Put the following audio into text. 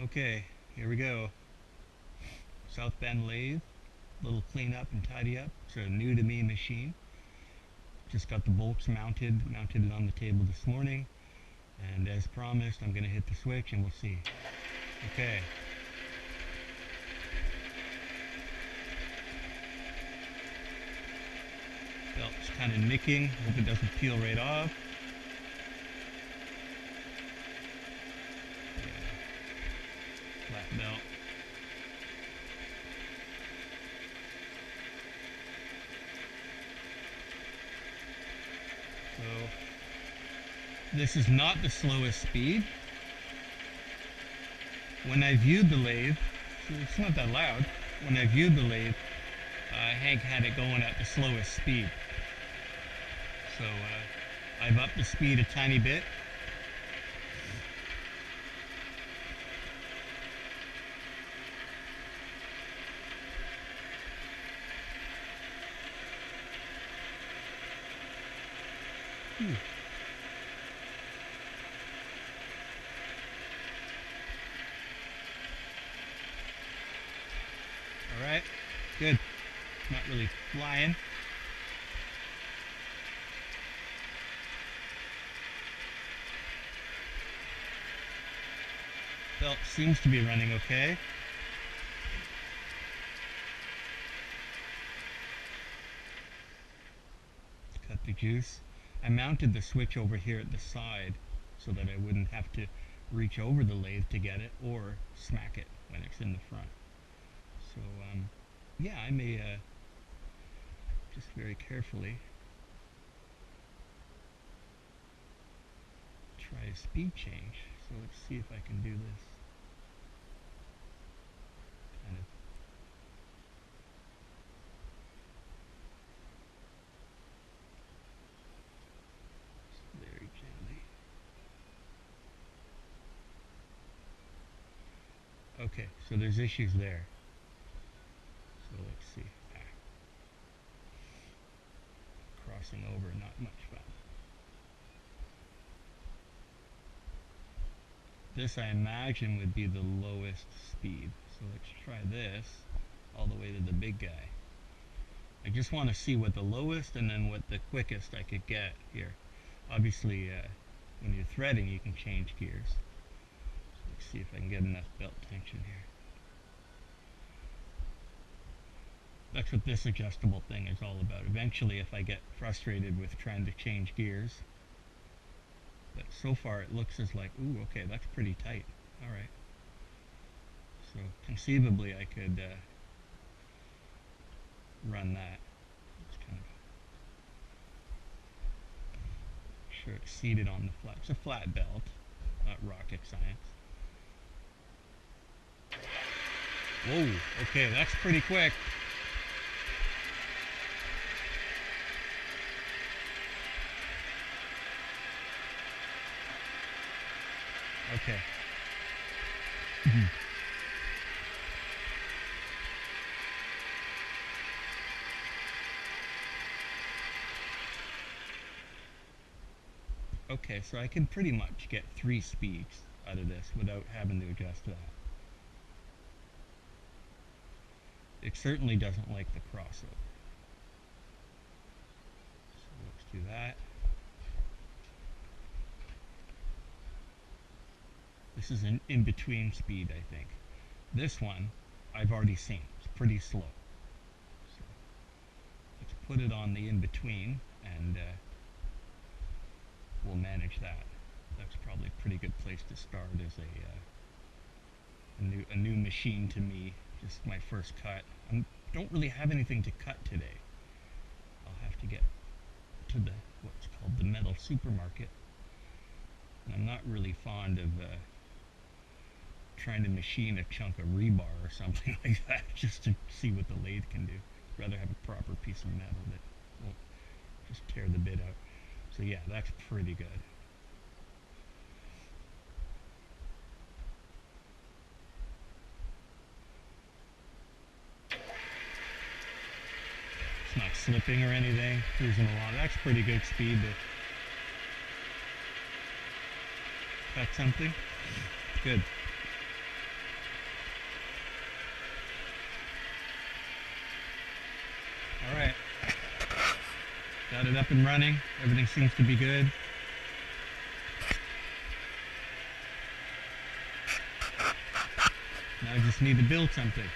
Okay, here we go. South Bend lathe, little clean up and tidy up. It's a new to me machine. Just got the bolts mounted it on the table this morning. And as promised, I'm going to hit the switch and we'll see. Okay. Belt's kind of nicking. Hope it doesn't peel right off. Yeah. Flat belt. So this is not the slowest speed. When I viewed the lathe, it's not that loud. When I viewed the lathe, Hank had it going at the slowest speed. So I've upped the speed a tiny bit. Alright, good. Not really flying. Belt seems to be running okay. Cut the juice. I mounted the switch over here at the side so that I wouldn't have to reach over the lathe to get it or smack it when it's in the front. So yeah, I may just very carefully try a speed change. So let's see if I can do this. Kind of very gently. Okay, so there's issues there. So let's see. Crossing over, not much fun. This I imagine would be the lowest speed. So let's try this all the way to the big guy. I just want to see what the lowest and then what the quickest I could get here. Obviously, when you're threading, you can change gears. So let's see if I can get enough belt tension here. That's what this adjustable thing is all about. Eventually, if I get frustrated with trying to change gears, but so far it looks as like, ooh, okay, that's pretty tight. All right. So conceivably, I could run that. It's kind of sure it's seated on the flat. It's a flat belt, not rocket science. Whoa, okay, that's pretty quick. Okay. Okay, so I can pretty much get 3 speeds out of this without having to adjust that. It certainly doesn't like the crossover. So let's do that. This is an in-between speed, I think. This one, I've already seen. It's pretty slow. So let's put it on the in-between, and we'll manage that. That's probably a pretty good place to start as a new machine to me. Just my first cut. I don't really have anything to cut today. I'll have to get to the what's called the metal supermarket. And I'm not really fond of trying to machine a chunk of rebar or something like that just to see what the lathe can do. I'd rather have a proper piece of metal that won't just tear the bit out. So yeah, that's pretty good. It's not slipping or anything, cruising along. That's pretty good speed to cut something. Good. Got it up and running. Everything seems to be good. Now I just need to build something.